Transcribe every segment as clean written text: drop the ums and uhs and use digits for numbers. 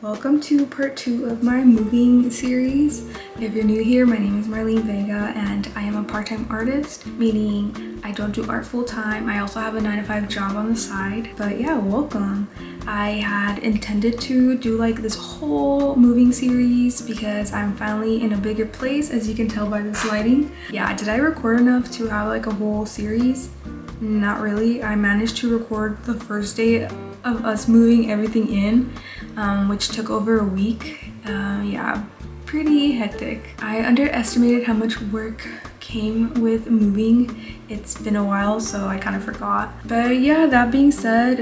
Welcome to part 2 of my moving series. If you're new here, my name is Marlene Vega and I am a part-time artist, meaning I don't do art full-time. I also have a 9-to-5 job on the side. But yeah, welcome. I had intended to do like this whole moving series because I'm finally in a bigger place, as you can tell by this lighting. Yeah, did I record enough to have like a whole series? Not really. I managed to record the first day of us moving everything in, which took over a week. Yeah, pretty hectic. I underestimated how much work came with moving. It's been a while, so I kind of forgot. But yeah, that being said,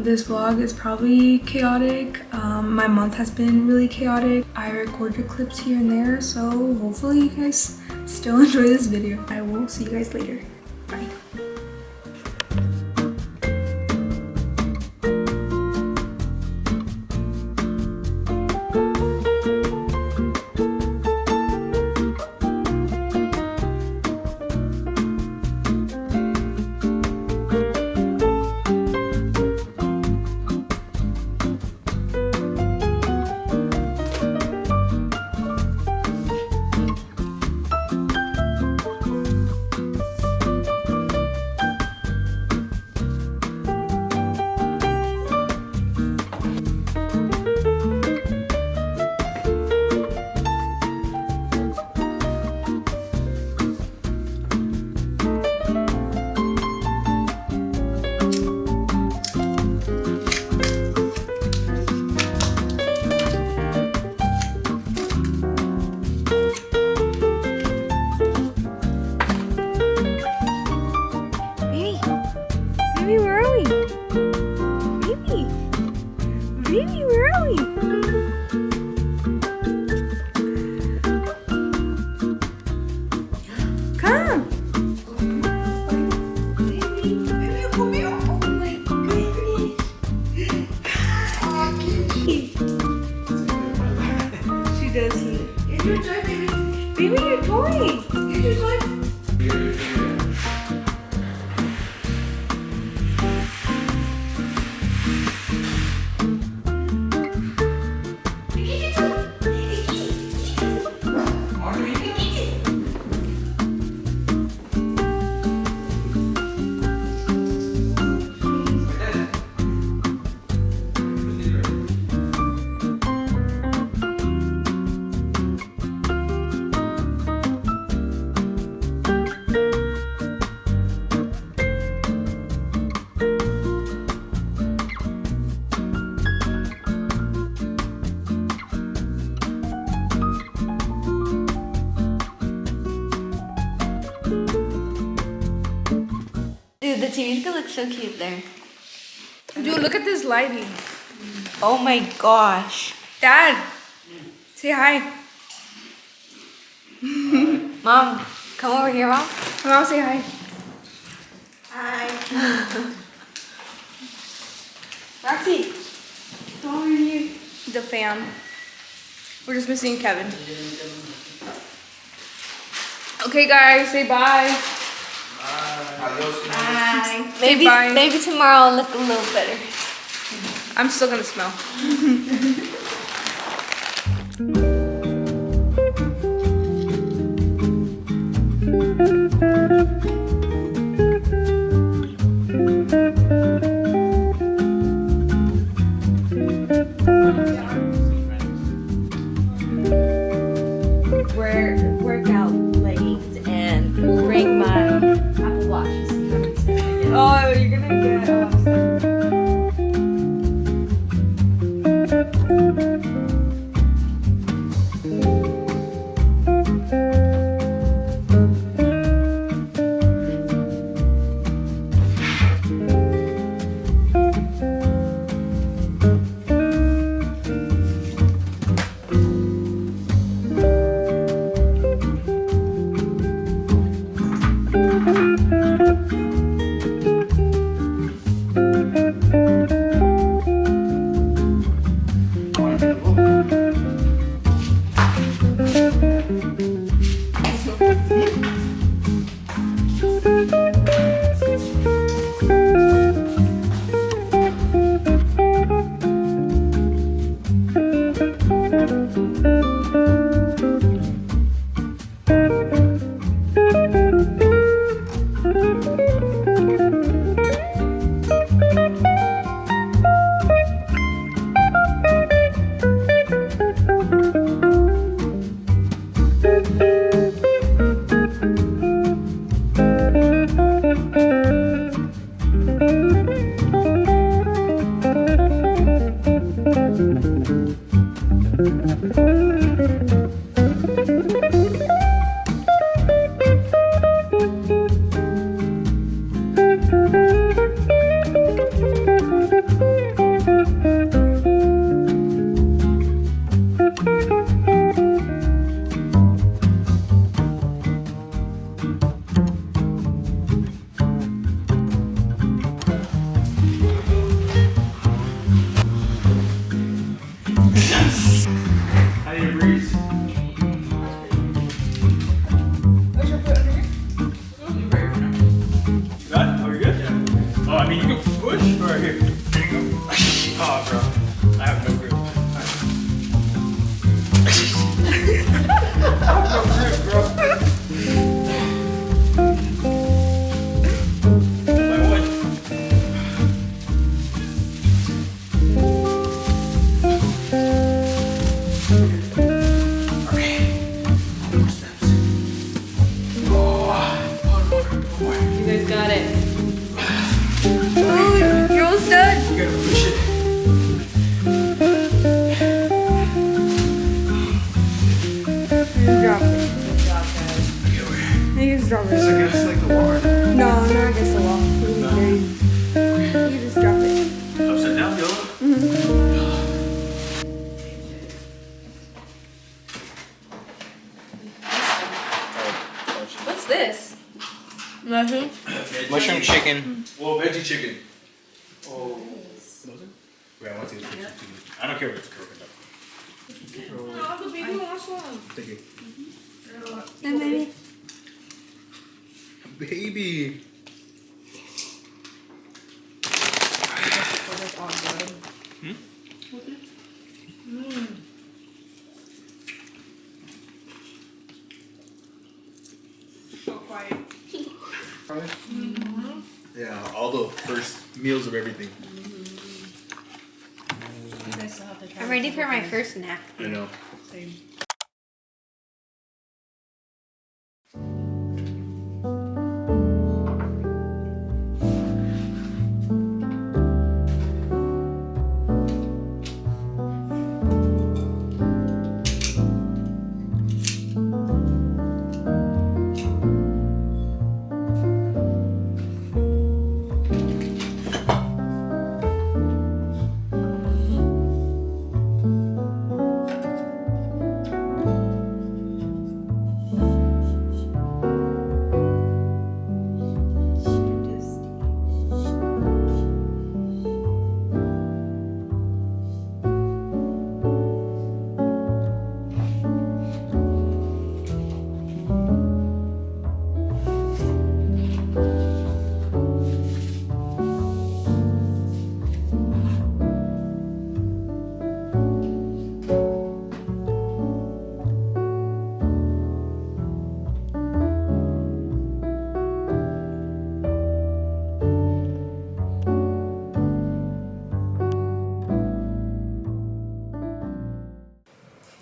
this vlog is probably chaotic. My month has been really chaotic. I recorded clips here and there, so hopefully you guys still enjoy this video. I will see you guys later. Bye. Baby, where are we? Baby! Baby, where are we? Come! Baby, come here! Oh my goodness! She does see it. It's your toy, baby. Baby, your toy! It's your toy. Dude, the TV's gonna look so cute there. Dude, look at this lighting. Oh my gosh. Dad, say hi. Mom, come over here, Mom. Mom, say hi. Hi. Roxy, come over here. The fam. We're just missing Kevin. Okay, guys, say bye. Bye. Bye. Maybe tomorrow I'll look a little better. I'm still gonna smell. Workout leggings and bring my Apple Watch. Oh, you're gonna get You guys got it. Oh, you're almost done. You gotta push it. Drop it. Good job, guys. Okay, wait. You just drop It's it. against like the wall. No, not against the wall. You just drop it. Upside down, yo. What's this? Nothing. Mushroom chicken. Well, veggie chicken. Oh. Wait, I want to take a picture too. I don't care if it's crooked up. Oh, the baby wants one. Thank you. And then Baby. So quiet. Yeah, all the first meals of everything. You guys still have to try. I'm ready for my first nap. I know. Same.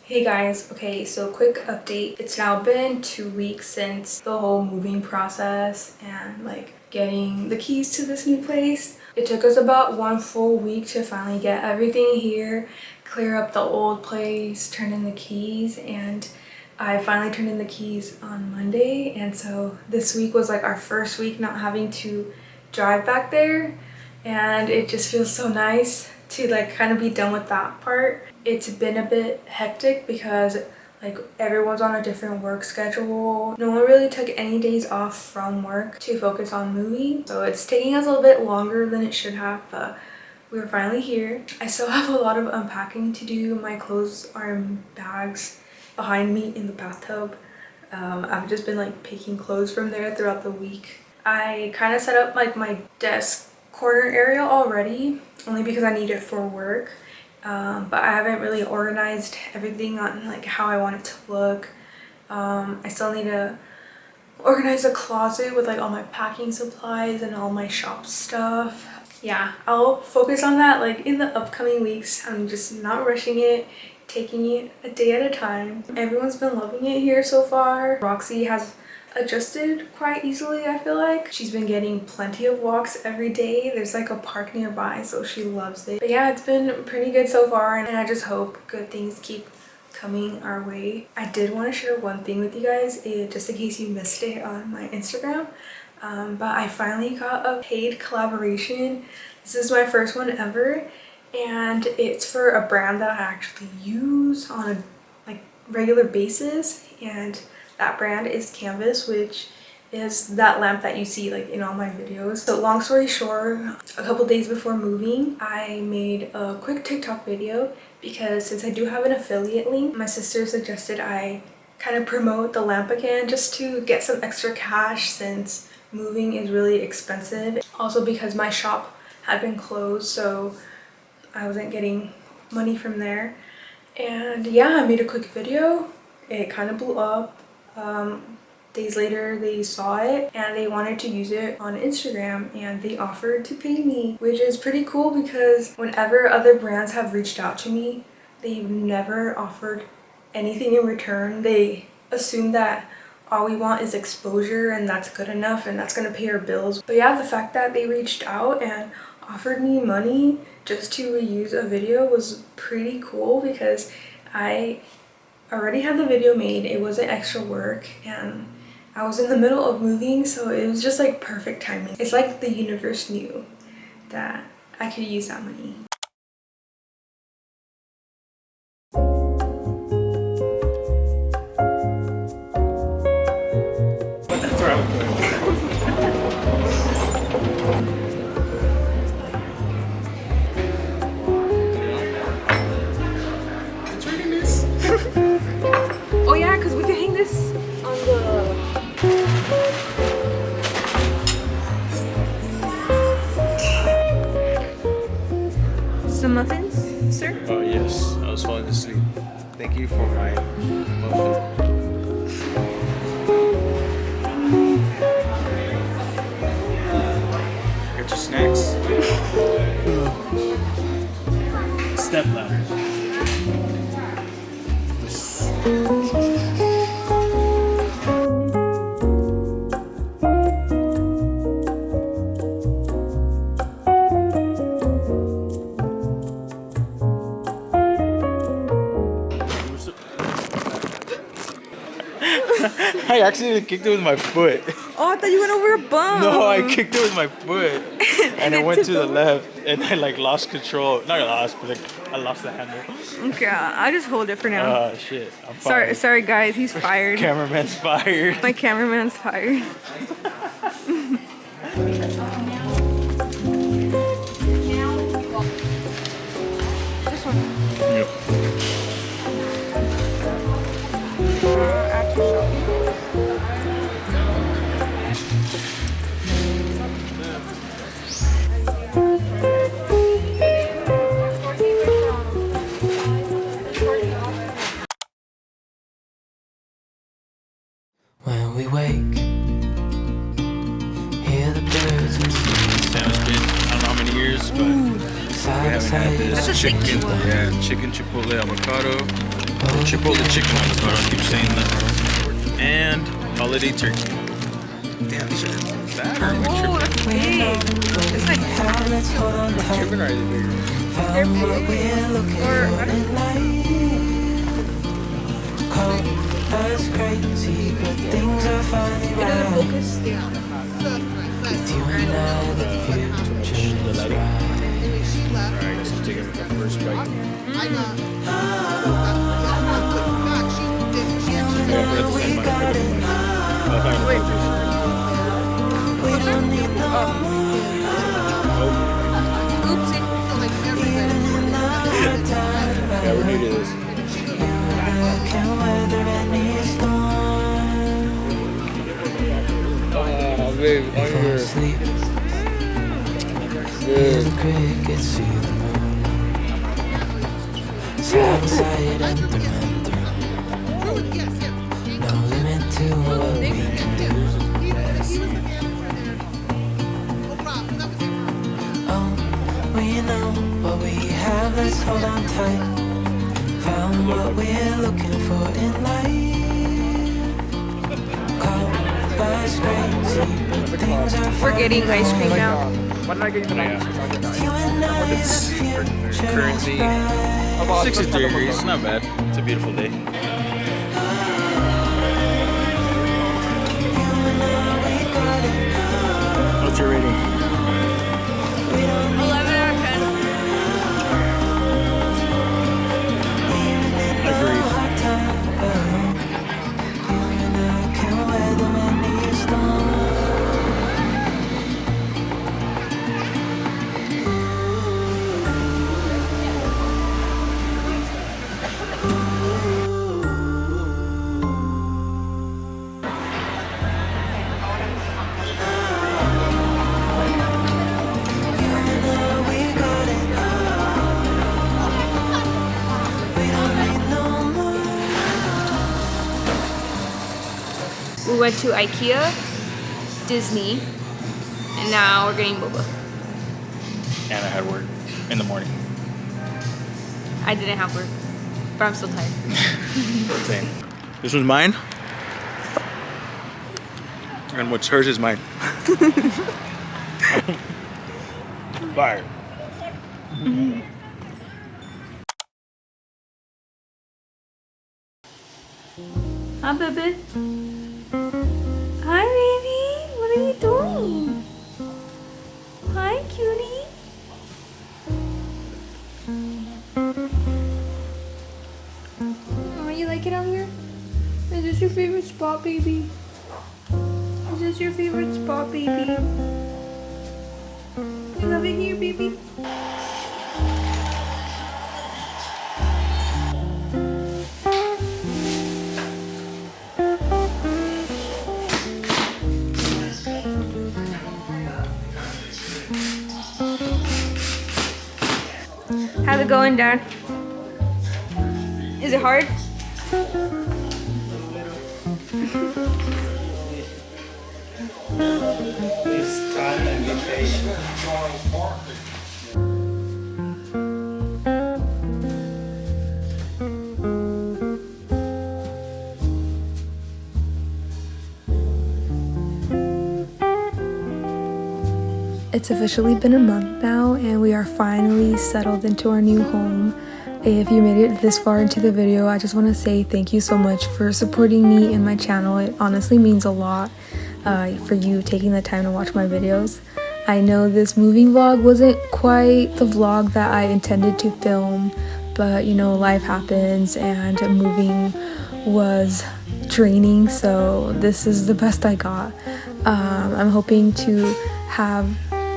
Hey guys, okay, so quick update. It's now been 2 weeks since the whole moving process and like getting the keys to this new place. It took us about 1 full week to finally get everything here, clear up the old place, turn in the keys, and I finally turned in the keys on Monday. And so this week was like our first week not having to drive back there, and it just feels so nice to like kind of be done with that part. It's been a bit hectic because like everyone's on a different work schedule. No one really took any days off from work to focus on moving, so it's taking us a little bit longer than it should have, but we're finally here. I still have a lot of unpacking to do. My clothes are in bags behind me in the bathtub. I've just been like picking clothes from there throughout the week. I kind of set up like my desk corner area already, only because I need it for work. But I haven't really organized everything on like how I want it to look. I still need to organize the closet with like all my packing supplies and all my shop stuff. Yeah, I'll focus on that like in the upcoming weeks. I'm just not rushing it, taking it a day at a time. Everyone's been loving it here so far. Roxy has adjusted quite easily, I feel like. She's been getting plenty of walks every day. There's like a park nearby, so she loves it. But yeah, it's been pretty good so far, and I just hope good things keep coming our way. I did want to share one thing with you guys, just in case you missed it on my Instagram. But I finally got a paid collaboration. This is my first one ever, and it's for a brand that I actually use on a like regular basis, and that brand is Canvas, which is that lamp that you see like in all my videos. So long story short, a couple days before moving, I made a quick TikTok video because since I do have an affiliate link, my sister suggested I kind of promote the lamp again just to get some extra cash since moving is really expensive. Also because my shop had been closed, so I wasn't getting money from there. And yeah, I made a quick video. It kind of blew up. Days later they saw it and they wanted to use it on Instagram, and they offered to pay me, which is pretty cool because whenever other brands have reached out to me, they've never offered anything in return. They assume that all we want is exposure and that's good enough and that's gonna pay our bills. But yeah, the fact that they reached out and offered me money just to reuse a video was pretty cool because I already had the video made. It wasn't extra work and I was in the middle of moving, so it was just like perfect timing. It's like the universe knew that I could use that money. That's where I would put it. It's reading this. Oh yeah, because we can hang this on the... Some muffins, sir? Oh yes, I was falling asleep. Thank you for my muffin. Get your snacks. Step ladder. I accidentally kicked it with my foot. Oh, I thought you went over a bump. No, I kicked it with my foot. And it went to the left. And I like lost control. Not lost, but like, I lost the handle. Okay, I'll just hold it for now. Oh, shit. I'm fired. Sorry guys, he's fired. Cameraman's fired. My cameraman's fired. This one. Yep. When we wake, hear the birds and sing. Yeah, it's been, I don't know how many years, but we haven't had this chicken. Yeah, chicken chipotle avocado. Chipotle chicken avocado, I keep saying that. And holiday turkey. Damn, this shit is fat or am I tripping? That's big. It's like Am I tripping or is it bigger? they're big. Or I don't That's crazy, but things are finally right. focus. With you and I, the future is bright. Alright, I guess I'm taking the first bite. We got it. We don't need no more. Oopsie. Yeah, we're new to this. I can weather any storm. Oh, babe, I'm Fall here. asleep. Hear the crickets, see the moon. Outside and through and through. No limit to what we can do. Oh, we know what we have, let's hold on tight. Found what we're looking for in life. Call us crazy, but things are We're getting ice cream now. you and I, the future Currently is bright. 63 degrees, not bad. It's a beautiful day. What's your rating? 11 out of 10. Agreed. We went to Ikea, Disney, and now we're getting boba. And I had work in the morning. I didn't have work. But I'm still tired. Same. This one's mine. And what's hers is mine. Fire. Hi, baby. Hi, baby. What are you doing? Hi, cutie. Oh, you like it out here? Is this your favorite spot, baby? Is this your favorite spot, baby? You love it here, baby? How's it going, Dad? Is it hard? It's time and be patient. It's officially been a month now and we are finally settled into our new home. If you made it this far into the video, I just want to say thank you so much for supporting me and my channel. It honestly means a lot for you taking the time to watch my videos. I know this moving vlog wasn't quite the vlog that I intended to film, but you know, life happens and moving was draining, so this is the best I got. I'm hoping to have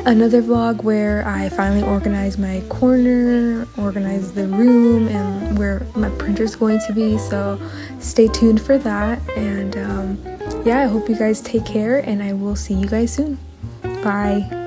another vlog where I finally organize my corner, organize the room, and where my printer's going to be, so stay tuned for that. And yeah, I hope you guys take care and I will see you guys soon. Bye.